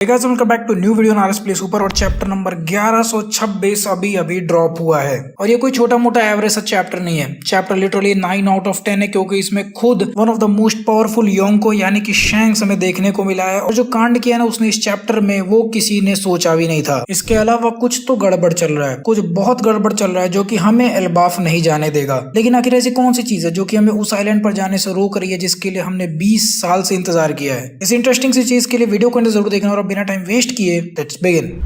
Welcome back to new video नारस play super और chapter number 1126 अभी ड्रॉप हुआ है। और ये कोई छोटा मोटा एवरेज सा चैप्टर नहीं है। चैप्टर लिटरली 9 आउट ऑफ 10 है, क्योंकि इसमें खुद one of the most powerful Yonko यानी कि शैंक्स हमें देखने को मिला है। और जो कांड किया ना उसने इस चैप्टर में, वो किसी ने सोचा भी नहीं था। इसके अलावा कुछ तो गड़बड़ चल रहा है, कुछ बहुत गड़बड़ चल रहा है जो कि हमें एल्बाफ नहीं जाने देगा। लेकिन आखिर ऐसी कौन सी चीज है जो कि हमें उस आइलैंड पर जाने से रोक रही है, जिसके लिए हमने 20 साल से इंतजार किया है। इस इंटरेस्टिंग सी चीज के लिए वीडियो को जरूर देखना। और बिना टाइम वेस्ट किए लेट्स बिगिन।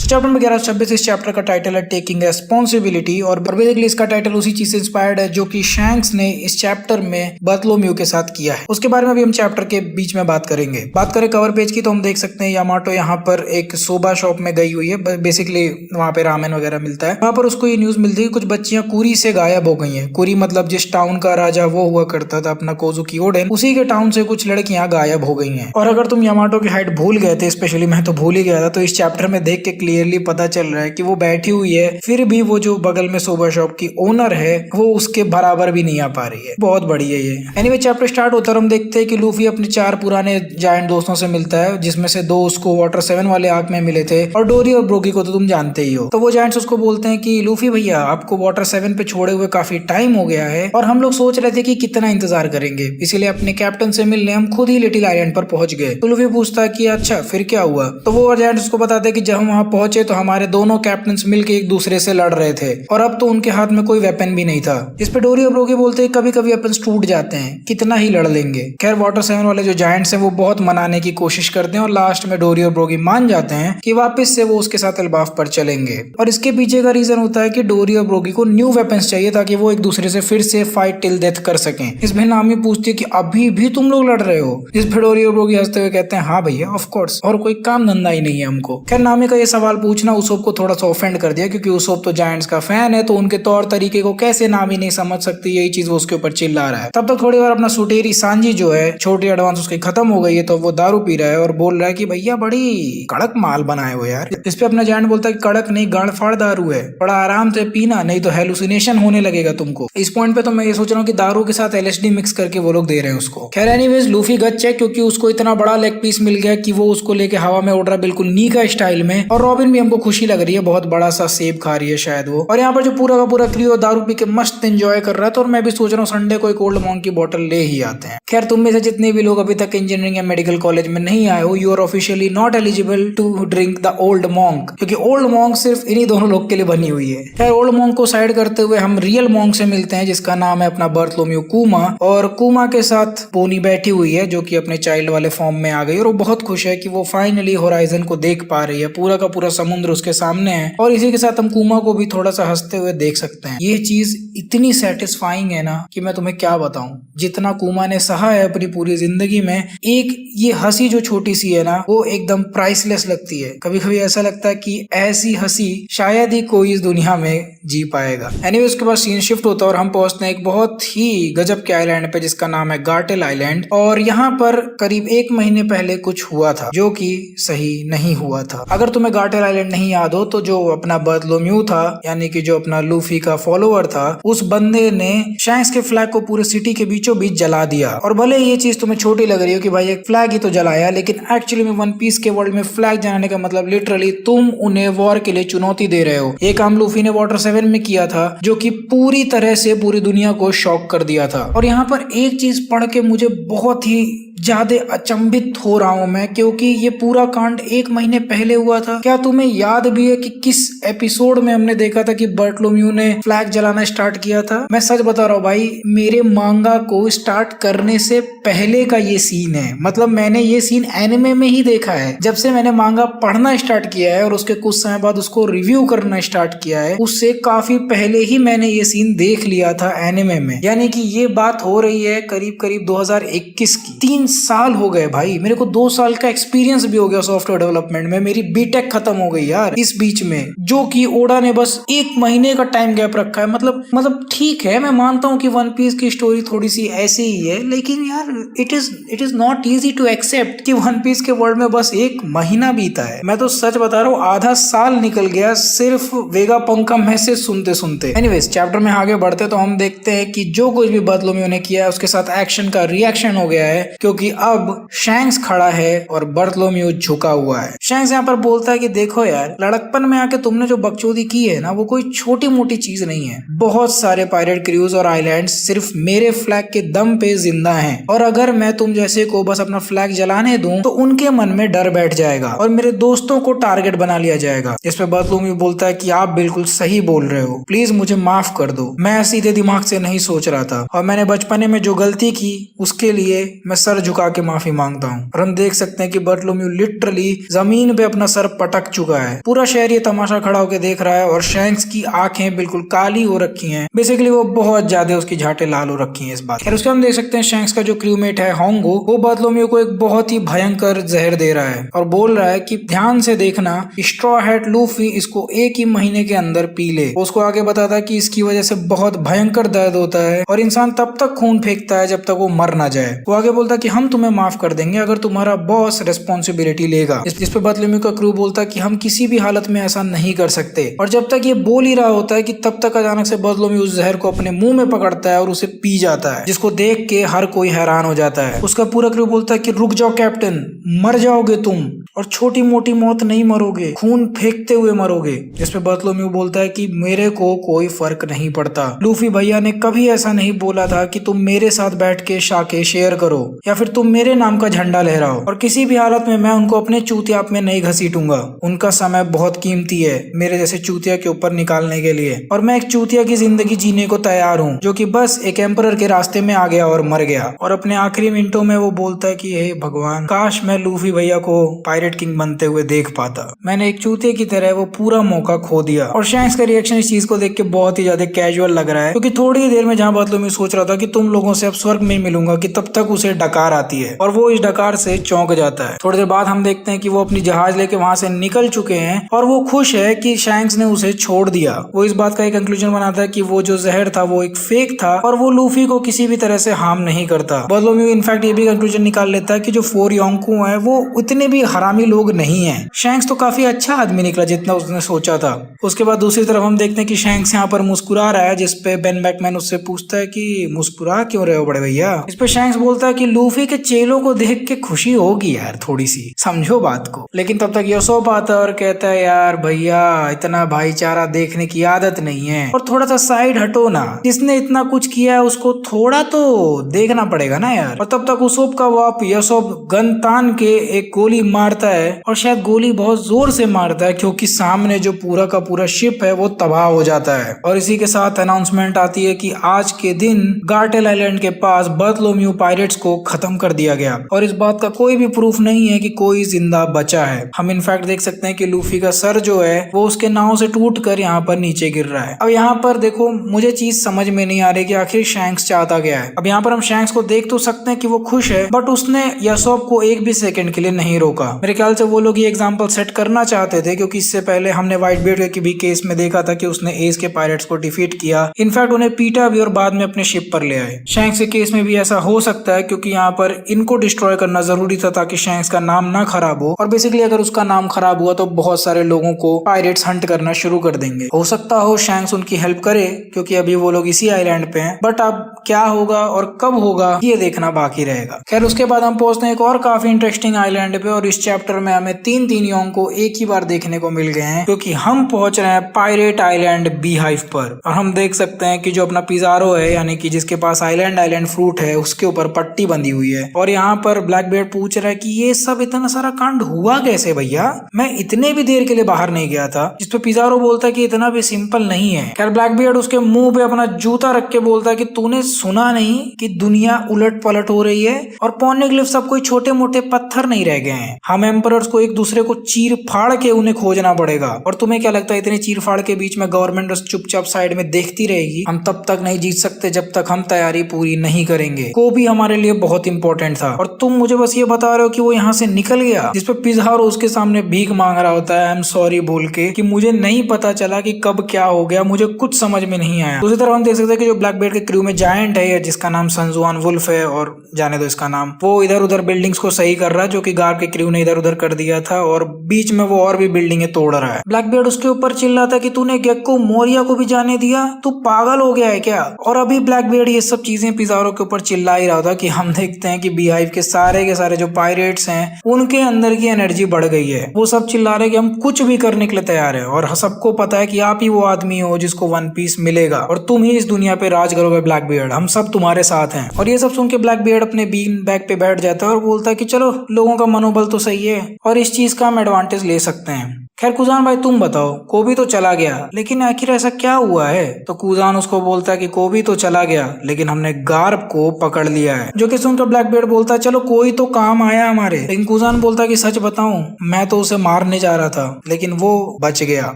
चैप्टर नंबर 1126 इस चैप्टर का टाइटल है टेकिंग रेस्पॉन्सिबिलिटी। और बेसिकली इसका टाइटल उसी चीज से इंस्पायर्ड है जो कि शैंक्स ने इस चैप्टर में बार्थोलोम्यू के साथ किया है। उसके बारे में अभी हम चैप्टर के बीच में बात करेंगे। बात करें कवर पेज की तो हम देख सकते हैं यामाटो यहाँ पर एक सोबा शॉप में गई हुई है। बेसिकली वहाँ पे रामेन वगैरह मिलता है। वहाँ पर उसको ये न्यूज मिलती है कुछ बच्चियां कुरी से गायब हो गई हैं। कुरी मतलब जिस टाउन का राजा वो हुआ करता था अपना कोजुकी ओडेन, उसी के टाउन से कुछ लड़कियां गायब हो गई हैं। और अगर तुम यामाटो की हाइट भूल गए थे, स्पेशली मैं तो भूल ही गया था, तो इस चैप्टर में देख के क्लियरली पता चल रहा है कि वो बैठी हुई है, फिर भी वो जो बगल में सोबा शॉप की ओनर है वो उसके बराबर भी नहीं आ पा रही है। बहुत बढ़िया ये। एनीवे चैप्टर स्टार्ट होता है, हम देखते हैं कि लूफी अपने 4 पुराने जायंट दोस्तों से मिलता है, जिसमें से 2 उसको वाटर 7 वाले आर्क में मिले थे, और डोरी और ब्रोगी को तो तुम जानते ही हो। तो वो जायंट्स उसको बोलते हैं कि लूफी भैया, आपको वाटर 7 पे छोड़े हुए काफी टाइम हो गया है और हम लोग सोच रहे थे कि कितना इंतजार करेंगे, इसीलिए अपने कैप्टन से मिलने हम खुद ही लिटिल आइलैंड पर पहुंच गए। तो लूफी पूछता है कि अच्छा फिर क्या हुआ। तो वो जायंट्स उसको बताते हैं कि जब हम वहां पहुंचे तो हमारे दोनों कैप्टन मिलके एक दूसरे से लड़ रहे थे और अब तो उनके हाथ में कोई वेपन भी नहीं था। इस पे डोरी और ब्रोगी बोलते हैं कभी कभी वेपन्स टूट जाते हैं, कितना ही लड़ लेंगे। खैर वाटर 7 वाले जो जायंट्स हैं वो बहुत मनाने की कोशिश करते हैं और लास्ट में डोरी और ब्रोगी मान जाते हैं कि वापस से वो उसके साथ एल्बाफ पर चलेंगे। और इसके पीछे का रीजन होता है कि डोरी और ब्रोगी को न्यू वेपन्स चाहिए ताकि वो एक दूसरे से फिर से फाइट टिल डेथ कर सकें। इसमें नामी पूछती है कि अभी भी तुम लोग लड़ रहे हो। इस पे डोरी और ब्रोगी हंसते हुए कहते हैं हाँ भैया ऑफ कोर्स, और कोई काम धंधा ही नहीं है हमको। खैर नामी का ये सवाल पूछना उसोप को थोड़ा सा ऑफेंड कर दिया, क्योंकि उसोप तो जायंट्स का फैन है, तो उनके तौर तरीके को कैसे नामी नहीं समझ सकती, यही चीज वो उसके ऊपर चिल्ला रहा है। तब तक थोड़ी बार अपना सुटेरी सांजी जो है छोटी एडवांस उसकी खत्म हो गई है, तो वो दारू पी रहा है और बोल रहा है कि भैया बड़ी कड़क माल बनाए हो यार। इस पे अपना जायंट बोलता है कि कड़क नहीं गाड़फाड़ दारू है, बड़ा आराम से पीना नहीं तो हेलुसिनेशन होने लगेगा तुमको। इस पॉइंट पे तो मैं ये सोच रहा हूँ कि दारू के साथ LSD मिक्स करके वो लोग दे रहे हैं उसको। खैर एनीवेज लूफी गच है, क्योंकि उसको इतना बड़ा लेग पीस मिल गया कि वो उसको लेके हवा में उड़ रहा बिल्कुल नी का स्टाइल में। और रॉबिन भी हमको खुशी लग रही है, बहुत बड़ा सा सेब खा रही है शायद वो। और यहाँ पर जो पूरा का पूरा क्रियो दारू पी के मस्त एंजॉय कर रहा था। और मैं भी सोच रहा हूँ संडे को एक ओल्ड मॉन्क की बोतल ले ही आते हैं। खैर तुम में से जितने भी लोग अभी तक इंजीनियरिंग या मेडिकल कॉलेज में नहीं आए हो, you are officially not eligible to drink the Old Monk, क्योंकि ओल्ड मॉन्क सिर्फ इन्हीं दोनों लोग के लिए बनी हुई है। खैर ओल्ड मॉन्क को साइड करते हुए हम रियल मॉन्क से मिलते हैं, जिसका नाम है अपना बार्थोलोम्यू कूमा। और कूमा के साथ पोनी बैठी हुई है जो कि अपने चाइल्ड वाले फॉर्म में आ गई, और वो बहुत खुश है कि वो फाइनली होराइजन को देख पा रही है। पूरा का पूरा समुद्र उसके सामने है, और इसी के साथ हम कूमा को भी थोड़ा सा हंसते हुए देख सकते हैं। ये चीज इतनी सेटिस्फाइंग है ना कि मैं तुम्हें क्या बताऊं। जितना कूमा ने सहा है अपनी पूरी जिंदगी में, एक ये हंसी जो छोटी सी है ना वो एकदम प्राइसलेस लगती है। कभी कभी ऐसा लगता है कि ऐसी हंसी शायद ही कोई इस दुनिया में जी पाएगा। एनीवे उसके बाद सीन शिफ्ट होता है और हम पहुंचते हैं एक बहुत ही गजब के आइलैंड पे, जिसका नाम है गार्टेल आइलैंड। और यहाँ पर करीब 1 महीने पहले कुछ हुआ था जो कि सही नहीं हुआ था। अगर तुम्हें गार्टेल आइलैंड नहीं याद हो तो जो अपना बार्थोलोम्यू था, यानी कि जो अपना लूफी का फॉलोअर था, उस बंदे ने शैंक्स के फ्लैग को पूरे सिटी के बीचों बीच जला दिया। और भले ये चीज तुम्हें छोटी लग रही हो कि भाई एक फ्लैग ही तो जलाया, लेकिन एक्चुअली में वन पीस के वर्ल्ड में फ्लैग जलाने का मतलब लिटरली तुम उन्हें वॉर के लिए चुनौती दे रहे हो। ये काम लूफी ने वाटर 7 में किया था, जो कि पूरी तरह से पूरी दुनिया को शॉक कर दिया था। और यहाँ पर एक चीज पढ़ के मुझे बहुत ही ज्यादा अचंभित हो रहा हूं मैं, क्योंकि ये पूरा कांड 1 महीने पहले हुआ था। क्या तुम्हें याद भी है कि किस एपिसोड में हमने देखा था कि बार्थोलोम्यू ने फ्लैग जलाना स्टार्ट किया था? मैं सच बता रहा हूँ भाई, मेरे मांगा को स्टार्ट करने से पहले का ये सीन है। मतलब मैंने ये सीन एनिमे में ही देखा है। जब से मैंने मांगा पढ़ना स्टार्ट किया है और उसके कुछ समय बाद उसको रिव्यू करना स्टार्ट किया है, उससे काफी पहले ही मैंने ये सीन देख लिया था एनिमे में। यानी कि ये बात हो रही है करीब करीब 2021 की। 3 साल हो गए भाई। मेरे को 2 साल का एक्सपीरियंस भी हो गया सॉफ्टवेयर डेवलपमेंट में। मेरी बीटेक खत्म हो गई यार इस बीच में, जो कि ओडा ने बस 1 महीने का टाइम गैप रखा है। मतलब ठीक है, मैं मानता हूँ कि वन पीस की स्टोरी थोड़ी सी ऐसी ही है, लेकिन यार it is not easy to accept कि वन पीस के वर्ल्ड में बस 1 महीना बीता है। मैं तो सच बता रहा हूँ, आधा साल निकल गया सिर्फ वेगा पंकम में से से सुनते सुनते। एनीवेज चैप्टर में आगे बढ़ते तो हम देखते हैं कि जो कुछ भी बर्थलोम्यू ने किया है उसके साथ एक्शन का रिएक्शन हो गया है, क्योंकि अब शैंक्स खड़ा है और बर्थलोम्यू झुका हुआ है। शैंक्स यहाँ पर बोलता है कि देखो यार, लड़कपन में आके तुमने जो बकचोदी की है ना, वो कोई छोटी मोटी चीज नहीं है। बहुत सारे पायरेट क्रूज और आइलैंड्स सिर्फ मेरे फ्लैग के दम पे जिंदा हैं, और अगर मैं तुम जैसे को बस अपना फ्लैग जलाने दूं तो उनके मन में डर बैठ जाएगा और मेरे दोस्तों को टारगेट बना लिया जाएगा। इस पे बर्थलोम्यू बोलता है कि आप बिल्कुल सही बोल रहे हो, प्लीज मुझे माफ कर दो, मैं सीधे दिमाग से नहीं सोच रहा था, और मैंने बचपने में जो गलती की उसके लिए मैं सर झुका के माफी मांगता हूँ। और हम देख सकते हैं कि बर्थलोम्यू लिटरली जमीन पे अपना सर पटक चुका है। पूरा शहर ये तमाशा खड़ा होकर देख रहा है और शैंक्स की आंखें बिल्कुल काली हो रखी हैं। बेसिकली वो बहुत ज्यादा उसकी झाटे लाल हो रखी हैं इस बात। खैर उसके हम देख सकते हैं शैंक्स का जो क्रूमेट है होंगो, वो बर्थलोम्यू को एक बहुत ही भयंकर जहर दे रहा है और बोल रहा है कि ध्यान से देखना, स्ट्रॉ हैट लूफी इसको एक ही महीने के अंदर पी ले। उसको आगे बताता है कि इसकी वजह से बहुत भयंकर दर्द होता है और इंसान तब तक खून फेंकता है जब तक वो मर ना जाए। वो आगे बोलता है कि हम तुम्हें माफ कर देंगे अगर तुम्हारा बॉस रिस्पॉन्सिबिलिटी लेगा। इस पे बर्थलोम्यू का क्रू बोलता है कि हम किसी भी हालत में ऐसा नहीं कर सकते। और जब तक ये बोल ही रहा होता है कि तब तक अचानक से बर्थलोम्यू उस जहर को अपने मुंह में पकड़ता है और उसे पी जाता है, जिसको देख के हर कोई हैरान हो जाता है। उसका पूरा क्रू बोलता है कि रुक जाओ कैप्टन, मर जाओगे तुम, और छोटी मोटी मौत नहीं मरोगे, खून फेंकते हुए मरोगे। इस पे बर्थलोम्यू बोलता है कि मेरे को कोई फर्क नहीं पड़ता। लूफी भैया ने कभी ऐसा नहीं बोला था कि तुम मेरे साथ बैठ के शाके शेयर करो या फिर तुम मेरे नाम का झंडा लहराओ, और किसी भी हालत में मैं उनको अपने चूतिया में नहीं घसीटूंगा। उनका समय बहुत कीमती है मेरे जैसे चूतिया के ऊपर निकालने के लिए, और मैं एक चूतिया की जिंदगी जीने को तैयार हूँ जो कि बस एक एम्परर के रास्ते में आ गया और मर गया। और अपने आखिरी मिनटों में वो बोलता है कि हे भगवान, काश मैं लूफी भैया को पायरेट किंग बनते हुए देख पाता, मैंने एक चूतिया की तरह वो पूरा मौका खो दिया। और शैंक्स का रिएक्शन इस चीज को देख के बहुत ही ज्यादा कैजुअल लग रहा है, क्योंकि थोड़ी ही देर में जहां बर्थलोम्यू सोच रहा था कि तुम लोगों से अब स्वर्ग में मिलूंगा, कि तब तक उसे डकार आती है और वो इस डकार से चौंक जाता है। थोड़ी देर बाद हम देखते हैं कि वो अपनी जहाज लेके वहां से निकल चुके हैं और वो खुश है कि शैंक्स ने उसे छोड़ दिया। वो इस बात का एक कंक्लूजन बनाता है कि वो जो जहर था वो एक फेक था और वो लूफी को किसी भी तरह से हार्म नहीं करता। बर्थलोम्यू इनफैक्ट ये भी कंक्लूजन निकाल लेता है कि जो 4 योंकू है वो उतने भी हरामी लोग नहीं है। शैंक्स तो काफी अच्छा आदमी निकला जितना उसने सोचा था। उसके बाद दूसरी तरफ हम देखते हैं कि शैंक्स यहाँ पर मुस्कुरा रहा है, जिसपे बेन बैकमैन उससे पूछता है कि मुस्कुरा क्यों रहे हो बड़े भैया। इस पे शैंक्स बोलता है कि लूफी के चेलों को देख के खुशी होगी यार, थोड़ी सी समझो बात को। लेकिन तब तक यसोप आता है और कहता है यार भैया, इतना भाईचारा देखने की आदत नहीं है, और थोड़ा सा साइड हटो ना, जिसने इतना कुछ किया है उसको थोड़ा तो देखना पड़ेगा ना यार। और तब तक उसोप का बाप यसोप गन तान के एक गोली मारता है, और शायद गोली बहुत जोर से मारता है क्योंकि सामने जो पूरा का पूरा शिप है वो तबाह हो जाता है। और इसी के साथ अनाउंसमेंट आती है कि आज के दिन गार्टेल आइलैंड के पास बर्थलोम्यू पायरेट्स को खत्म कर दिया गया, और इस बात का कोई भी प्रूफ नहीं है कि कोई जिंदा बचा है। हम इनफैक्ट देख सकते हैं कि लूफी का सर जो है वो उसके नाव से टूट कर यहाँ पर नीचे गिर रहा है। अब यहाँ पर देखो, मुझे चीज समझ में नहीं आ रही कि आखिर शैंक्स चाहता क्या है। अब यहाँ पर हम शैंक्स को देख तो सकते हैं कि वो खुश है, बट उसने यसोप को एक भी सेकंड के लिए नहीं रोका। मेरे ख्याल से वो लोग ये एग्जांपल सेट करना चाहते थे, क्योंकि इससे पहले हमने व्हाइट बियर्ड के भी केस में देखा था कि उसने एज के पायरेट्स को डिफीट किया, इनफैक्ट उन्हें पीटा भी और बाद में अपने शिप पर ले आए। शैंक्स के केस में भी ऐसा हो सकता है, क्योंकि यहाँ पर इनको डिस्ट्रॉय करना जरूरी था ताकि शैंक्स का नाम ना खराब हो, और बेसिकली अगर उसका नाम खराब हुआ तो बहुत सारे लोगों को पायरेट्स हंट करना शुरू कर देंगे। हो सकता हो शैंक्स उनकी हेल्प करे, क्योंकि अभी वो लोग इसी आइलैंड पे हैं, बट अब क्या होगा और कब होगा ये देखना बाकी रहेगा। खैर उसके बाद हम पहुंचते हैं एक और काफी इंटरेस्टिंग आइलैंड पे, और इस चैप्टर में हमें 3 योंग को एक ही बार देखने को मिल गए हैं, क्योंकि हम पहुंच रहे हैं पायरेट आइलैंड बी हाइव पर। और हम देख सकते हैं कि जो अपना पिजारो है, यानी कि जिसके पास आइलैंड फ्रूट है, उसके ऊपर पट्टी बंधी हुई है। और यहाँ पर ब्लैक बियर्ड पूछ रहा है कि ये सब इतना सारा कांड हुआ कैसे भैया, मैं इतने भी देर के लिए बाहर नहीं गया था। जिस पे पिजारो बोलता है कि इतना भी सिंपल नहीं है। खैर ब्लैक बियर्ड उसके मुंह पे अपना जूता रख के बोलता है कि तूने सुना नहीं कि दुनिया उलट पलट हो रही है, और पॉर्निग्लिफ सब कोई छोटे मोटे पत्थर नहीं रह गए हैं। हम एम्परर्स को एक दूसरे को चीर फाड़ के उन्हें खोजना पड़ेगा। और तुम्हें क्या लगता है इतने चीर फाड़ के बीच में गवर्नमेंट चुपचाप साइड में देखती रहेगी? हम तब तक नहीं जीत सकते जब तक हम तैयारी पूरी नहीं करेंगे। को भी हमारे लिए बहुत इंपॉर्टेंट था, और तुम मुझे बस ये बता रहे हो कि वो यहाँ से निकल गया। जिसपे पिज़ारो उसके सामने भीख मांग रहा होता है, आई एम सॉरी बोल के, कि मुझे नहीं पता चला कि कब क्या हो गया, मुझे कुछ समझ में नहीं आया। दूसरी तरफ हम देख सकते हैं कि जो ब्लैक बियर्ड के क्रू में जायंट है, जिसका नाम संजुआन वुल्फ है, और जाने दो इसका नाम, वो इधर उधर बिल्डिंग्स को सही कर रहा है, जो कि गार्ड के क्रू ने इधर इधर उधर कर दिया था और बीच में वो और भी बिल्डिंगें तोड़ रहा है। ब्लैकबीयर्ड उसके ऊपर चिल्ला रहा था कि तूने गेक्को मोरिया को भी जाने दिया, तू पागल हो गया है क्या। और अभी ब्लैकबीयर्ड ये सब चीजें पिज़ारो के ऊपर चिल्ला ही रहा था कि हम देखते हैं कि बीहाइव के सारे जो पायरेट्स हैं उनके अंदर की एनर्जी बढ़ गई है। वो सब चिल्ला रहे कि हम कुछ भी करने के लिए तैयार है और सबको पता है कि आप ही वो आदमी हो जिसको वन पीस मिलेगा और तुम ही इस दुनिया पे राज करोगे ब्लैकबीयर्ड, हम सब तुम्हारे साथ हैं। और ये सब सुन के ब्लैकबीयर्ड अपने बीन बैग पे बैठ जाता है और बोलता है कि चलो लोगों का मनोबल तो सही है और इस चीज का हम एडवांटेज ले सकते हैं। खैर कुजान भाई तुम बताओ, कोबी तो चला गया लेकिन आखिर ऐसा क्या हुआ है। तो कुजान उसको बोलता है कि कोबी तो चला गया लेकिन हमने गार्प को पकड़ लिया है। जो कि सुनकर ब्लैकबीयर्ड बोलता है चलो कोई तो काम आया हमारे। लेकिन कुजान बोलता है कि सच बताऊं मैं तो उसे मारने जा रहा था लेकिन वो बच गया।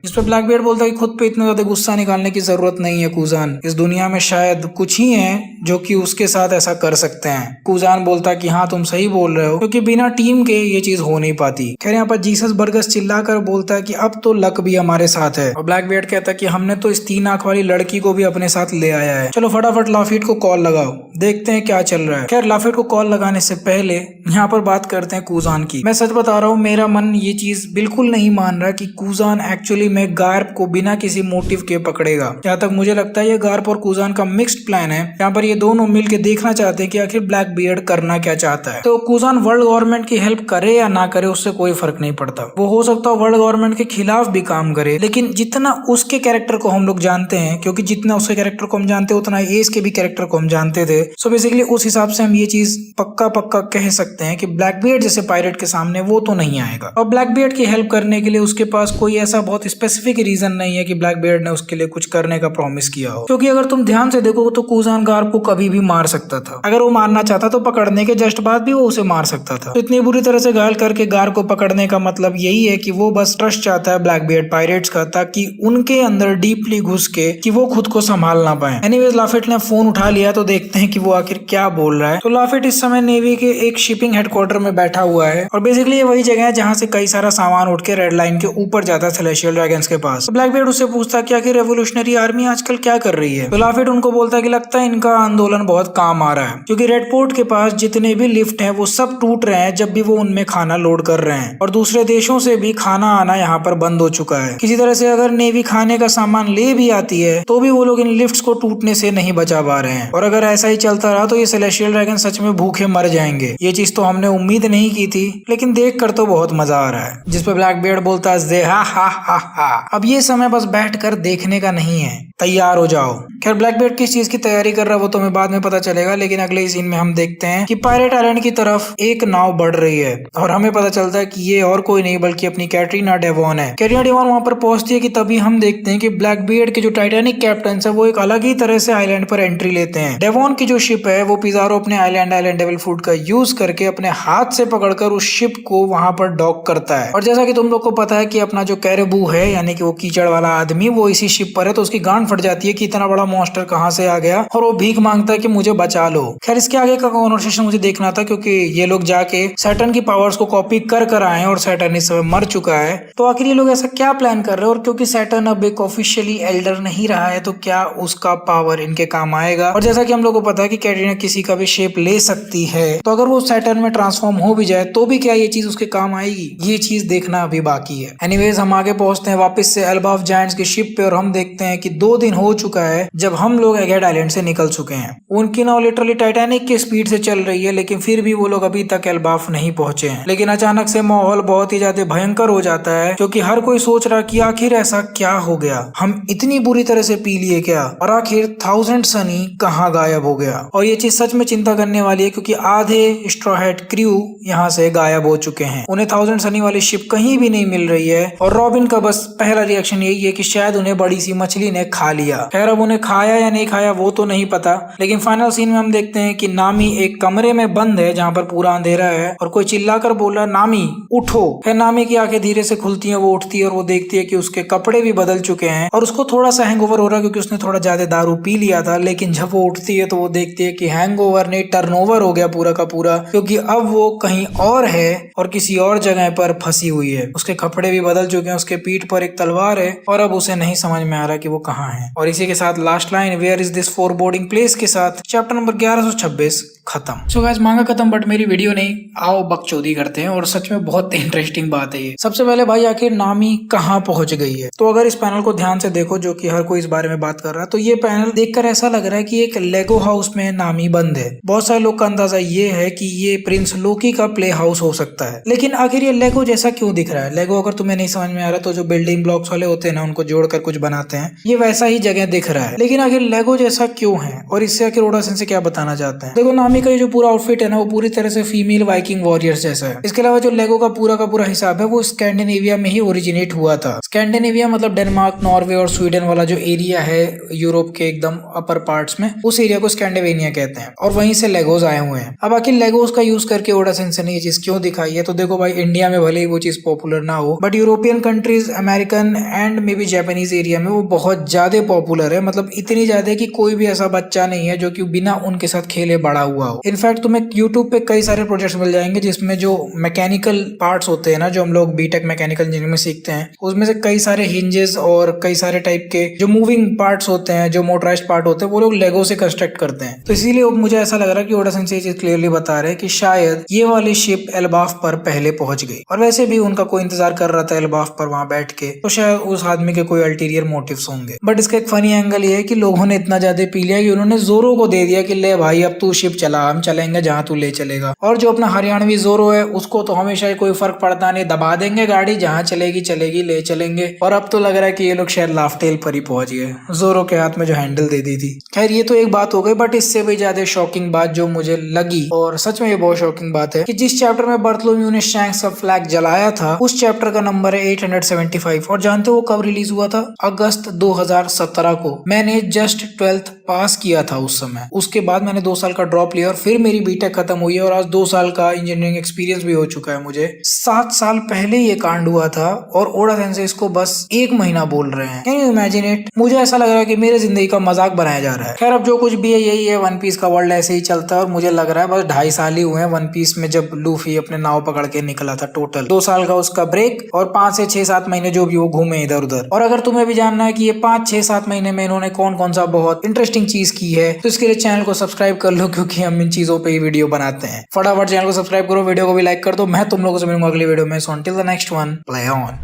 इस पर ब्लैकबीयर्ड बोलता है कि खुद पे इतना ज्यादा गुस्सा निकालने की जरूरत नहीं है कुजान, इस दुनिया में शायद कुछ ही है जो कि उसके साथ ऐसा कर सकते हैं। कुजान बोलता है कि हाँ तुम सही बोल रहे हो क्योंकि बिना टीम के ये चीज हो नहीं पाती। खैर यहाँ पर जीसस बर्गस चिल्लाकर बोलता है कि अब तो लक भी हमारे साथ है। और ब्लैकबीयर्ड कहता है कि हमने तो इस 3 आंख वाली लड़की को भी अपने साथ ले आया है, चलो फटाफट लाफिट को कॉल लगाओ, देखते हैं क्या चल रहा है। खैर लाफिट को कॉल लगाने से पहले यहाँ पर बात करते हैं कुजान की। मैं सच बता रहा हूँ मेरा मन ये चीज बिल्कुल नहीं मान रहा कि कुजान एक्चुअली में गार्प को बिना किसी मोटिव के पकड़ेगा। जहाँ तक मुझे लगता है ये गार्प और कुजान का मिक्स्ड प्लान है। यहाँ पर ये दोनों मिलकर देखना चाहते हैं कि आखिर ब्लैकबीयर्ड करना क्या चाहता है। तो कुजान वर्ल्ड गवर्नमेंट की हेल्प करे या ना करे उससे कोई फर्क नहीं पड़ता, वो हो सकता है वर्ल्ड गवर्नमेंट के खिलाफ भी काम करे, लेकिन जितना उसके कैरेक्टर को हम लोग जानते हैं, क्योंकि जितना उसके कैरेक्टर को हम जानते हैं उतना एस के भी कैरेक्टर को हम जानते थे, सो बेसिकली उस हिसाब से हम ये चीज पक्का कह सकते हैं कि ब्लैकबीयर्ड जैसे पायरेट के सामने वो तो नहीं आएगा। और ब्लैकबीयर्ड की हेल्प करने के लिए उसके पास कोई ऐसा बहुत स्पेसिफिक रीजन नहीं है कि ब्लैकबीयर्ड ने उसके लिए कुछ करने का प्रॉमिस किया हो। क्योंकि अगर तुम ध्यान से देखो तो कुजान गार्प को कभी भी मार सकता था, अगर वो मारना चाहता तो पकड़ने के जस्ट बाद भी वो उसे मार सकता था। तो इतनी बुरी तरह से घायल करके गार्प को पकड़ने का मतलब यही है कि वो बस ट्रस्ट चाहता है ब्लैकबीयर्ड पायरेट्स का, ताकि उनके अंदर डीपली घुस के कि वो खुद को संभाल ना पाए। एनीवेज लाफिट ने फोन उठा लिया तो देखते हैं कि वो आखिर क्या बोल रहा है। तो लाफिट इस समय नेवी के एक शिपिंग हेडक्वार्टर में बैठा हुआ है और बेसिकली ये वही जगह है जहाँ से कई सारा सामान उठ के रेड लाइन के ऊपर जाता है सेलेस्टियल ड्रैगन्स के पास। तो ब्लैकबीयर्ड उससे पूछता है कि आखिर रेवोल्यूशनरी आर्मी आजकल क्या कर रही है। तो लाफिट उनको बोलता है कि लगता है इनका आंदोलन बहुत काम आ रहा है, क्योंकि रेड पोर्ट के पास जितने भी लिफ्ट हैं वो सब टूट रहे हैं जब भी वो उनमें खाना लोड कर रहे हैं और दूसरे देशों से भी खाना आना यहाँ पर बंद हो चुका है। किसी तरह से अगर नेवी खाने का सामान ले भी आती है तो भी वो लोग इन लिफ्ट्स को टूटने से नहीं बचा पा रहे हैं और अगर ऐसा ही चलता रहा तो ये सेलेस्टियल ड्रैगन सच में भूखे मर जाएंगे। ये चीज तो हमने उम्मीद नहीं की थी लेकिन देख कर तो बहुत मजा आ रहा है। जिस पर ब्लैकबीयर्ड बोलता है हा। अब ये समय बस बैठकर देखने का नहीं है, तैयार हो जाओ। खैर ब्लैकबीयर्ड किस चीज की तैयारी कर रहा है वो तो हमें बाद में पता चलेगा, लेकिन अगले ही सीन में हम देखते हैं कि पायरेट आइलैंड की तरफ एक नाव बढ़ रही है और हमें पता चलता है कि ये और कोई नहीं बल्कि अपनी कैटरीना डेवॉन है। कैटरीना डेवॉन वहां पर पहुंचती है कि तभी हम देखते हैं कि ब्लैकबीयर्ड के जो टाइटैनिक कैप्टन है वो एक अलग ही तरह से आइलैंड पर एंट्री लेते हैं। डेवॉन की जो शिप है वो पिज़ारो अपने आइलैंड डेविल फूड का यूज करके अपने हाथ से पकड़कर उस शिप को वहां पर डॉक करता है। और जैसा कि तुम लोग को पता है कि अपना जो कैरेबू है यानी कि वो कीचड़ वाला आदमी वो इसी शिप पर है, तो उसकी गांड फट जाती है कि इतना बड़ा मॉन्स्टर कहां से आ गया और वो भीख मांगता है कि मुझे बचा लो। खैर इसके आगे का कॉन्वर्सेशन मुझे देखना था क्योंकि ये लोग जाके सैटर्न की पावर्स को कॉपी कर आए और सैटर्न इस समय मर चुका है। तो आखिर ये लोग ऐसा क्या प्लान कर रहे हैं और क्योंकि सैटर्न अब एक ऑफिशियली एल्डर नहीं रहा है तो क्या उसका पावर इनके काम आएगा। और जैसा कि हम लोग को पता है कि कैटरीना किसी का भी शेप ले सकती है, तो अगर वो सैटर्न में ट्रांसफॉर्म हो भी जाए तो भी क्या ये चीज उसके काम आएगी, ये चीज देखना अभी बाकी है। एनीवेज हम आगे पहुंचते हैं वापस से एल्बा ऑफ जायंट्स की शिप पे और हम देखते हैं कि 2 दिन हो चुका है जब हम लोग एगेड आइलैंड से निकल चुके हैं। उनकी नाव लिटरली टाइटैनिक की स्पीड से चल रही है लेकिन फिर भी वो लोग अभी तक एल्बाफ नहीं पहुंचे हैं। लेकिन अचानक से माहौल बहुत ही ज्यादा भयंकर हो जाता है क्योंकि हर कोई सोच रहा कि आखिर ऐसा क्या हो गया, हम इतनी बुरी तरह से पी लिए क्या, और आखिर 1000 सनी कहाँ गायब हो गया। और ये चीज सच में चिंता करने वाली है क्योंकि आधे स्ट्रॉ हैट क्रू यहाँ से गायब हो चुके हैं, उन्हें 1000 सनी वाली शिप कहीं भी नहीं मिल रही है और रॉबिन का बस पहला रिएक्शन यही है कि शायद उन्हें बड़ी सी मछली ने खा लिया। खैर अब उन्हें खाया या नहीं खाया वो तो नहीं पता, लेकिन फाइनल सीन में हम देखते हैं कि नामी एक कमरे में बंद है जहाँ पर पूरा अंधेरा है और कोई चिल्लाकर बोल रहा है नामी उठो। फिर नामी की आंखें धीरे से खुलती हैं, वो उठती है और वो देखती है कि उसके कपड़े भी बदल चुके हैं और उसको थोड़ा सा हैंगओवर हो रहा है क्योंकि उसने थोड़ा ज्यादा दारू पी लिया था। लेकिन जब वो उठती है तो वो देखती है कि हैंगओवर नहीं टर्नओवर हो गया पूरा का पूरा, क्योंकि अब वो कहीं और है और किसी और जगह पर फंसी हुई है। उसके कपड़े भी बदल चुके हैं, उसके पीठ पर एक तलवार है और अब उसे नहीं समझ में आ रहा कि वो कहाँ है। और इसी के साथ last line where is this foreboding place के साथ चैप्टर नंबर 1126 खत्म। सो गाइस मांगा खत्म, बट मेरी वीडियो नहीं, आओ बकचोदी करते हैं। और सच में बहुत इंटरेस्टिंग बात है ये। सबसे पहले भाई आखिर नामी कहाँ पहुंच गई है। तो अगर इस पैनल को ध्यान से देखो, जो कि हर कोई इस बारे में बात कर रहा है, तो ये पैनल देखकर ऐसा लग रहा है कि एक लेगो हाउस में नामी बंद है। बहुत सारे लोग का अंदाजा ये है कि ये प्रिंस लोकी का प्ले हाउस हो सकता है। लेकिन आखिर ये लेगो जैसा क्यों दिख रहा है? लेगो अगर तुम्हें नहीं समझ में आ रहा तो जो बिल्डिंग ब्लॉक्स वाले होते हैं ना, उनको जोड़कर कुछ बनाते हैं, ये वैसा ही जगह दिख रहा है। लेकिन आखिर लेगो जैसा क्यों है और इससे आखिर ओडा सेंसेई क्या बताना चाहते हैं? देखो नामी का ये जो पूरा आउटफिट है ना, वो पूरी तरह से फीमेल वाइकिंग वॉरियर्स जैसा है। इसके अलावा जो लेगो का पूरा हिसाब है वो स्कैंडिनेविया में ही ओरिजिनेट हुआ था। स्कैंडिनेविया मतलब डेनमार्क, नॉर्वे और स्वीडन वाला जो एरिया है यूरोप के एकदम अपर पार्ट्स में, उस एरिया को स्कैंडिनेविया कहते हैं और वहीं से लेगोज आए हुए हैं। अब आखिर लेगोज का यूज करके ओडा सेंसेई ने ये चीज क्यों दिखाई है? तो देखो भाई, इंडिया में भले ही वो चीज पॉपुलर ना हो, but European countries, American and may be Japanese area में वो बहुत ज्यादा पॉपुलर है। मतलब इतनी ज्यादा कि कोई भी ऐसा बच्चा नहीं है जो कि बिना उनके साथ खेले बड़ा हुआ हो। इनफैक्ट तुम्हें यूट्यूब पे कई सारे प्रोजेक्ट्स मिल जाएंगे जिसमें जो मैकेनिकल पार्ट्स होते हैं ना, जो हम लोग बीटेक मैकेनिकल इंजीनियरिंग में सीखते हैं, उसमें से कई सारे हिंजेस और कई सारे टाइप के जो मूविंग पार्ट्स होते हैं, जो मोटराइज्ड पार्ट होते हैं, वो लोग लेगो से कंस्ट्रक्ट करते हैं। तो इसीलिए मुझे ऐसा लग रहा है कि ओडा सेंसेई चीज क्लियरली बता रहे हैं कि शायद ये वाली शिप एल्बाफ पर पहले पहुंच गई। और वैसे भी उनका कोई इंतजार कर रहा था एल्बाफ पर वहां बैठ के, तो शायद उस आदमी के कोई अल्टीरियर मोटिव्स होंगे। बट इसका एक फनी एंगल ये है कि लोगों ने इतना ज्यादा पी लिया कि उन्होंने जोरो को दे दिया कि ले भाई अब तू शिप चला, हम चलेंगे जहां तू ले चलेगा। और जो अपना हरियाणवी जोरो है उसको तो हमेशा ही कोई फर्क पड़ता नहीं, दबा देंगे गाड़ी, जहां चलेगी चलेगी, ले चलेंगे। और अब तो लग रहा है कि ये लोग शायद लाफ्टेल पर ही पहुंच गए, जोरो के हाथ में जो हैंडल दे दी थी। खैर ये तो एक बात हो गई, बट इससे भी ज्यादा शॉकिंग बात जो मुझे लगी, और सच में ये बहुत शॉकिंग बात है, कि जिस चैप्टर में बर्थलोम्यू ने शैंक्स का फ्लैग जलाया था, उस चैप्टर का नंबर है 875। और जानते हो वो कब रिलीज हुआ था? अगस्त 2017 को। मैंने जस्ट 12th पास किया था उस समय। उसके बाद मैंने 2 साल का ड्रॉप लिया और फिर मेरी बीटेक खत्म हुई है और आज 2 साल का इंजीनियरिंग एक्सपीरियंस भी हो चुका है मुझे। 7 साल पहले ये कांड हुआ था और ओडा सेंसेई इसको बस 1 महीना बोल रहे हैं। Can you imagine it? मुझे ऐसा लग रहा है कि मेरे जिंदगी का मजाक बनाया जा रहा है। खैर अब जो कुछ भी है यही है, वन पीस का वर्ल्ड ऐसे ही चलता है और मुझे लग रहा है बस 2.5 साल ही हुए हैं वन पीस में जब लूफी अपने नाव पकड़ के निकला था। टोटल 2 साल का उसका ब्रेक और 5 से 6-7 महीने जो भी वो घूमे इधर उधर। और अगर तुम्हें भी जानना है कि ये 5-6-7 महीने में इन्होंने कौन कौन सा बहुत इंटरेस्टिंग चीज की है, तो इसके लिए चैनल को सब्सक्राइब कर लो, क्योंकि हम इन चीजों पे ही वीडियो बनाते हैं। फटाफट चैनल को सब्सक्राइब करो, वीडियो को भी लाइक कर दो। मैं तुम लोगों से मिलूंगा अगली वीडियो में। So until the next one, play on.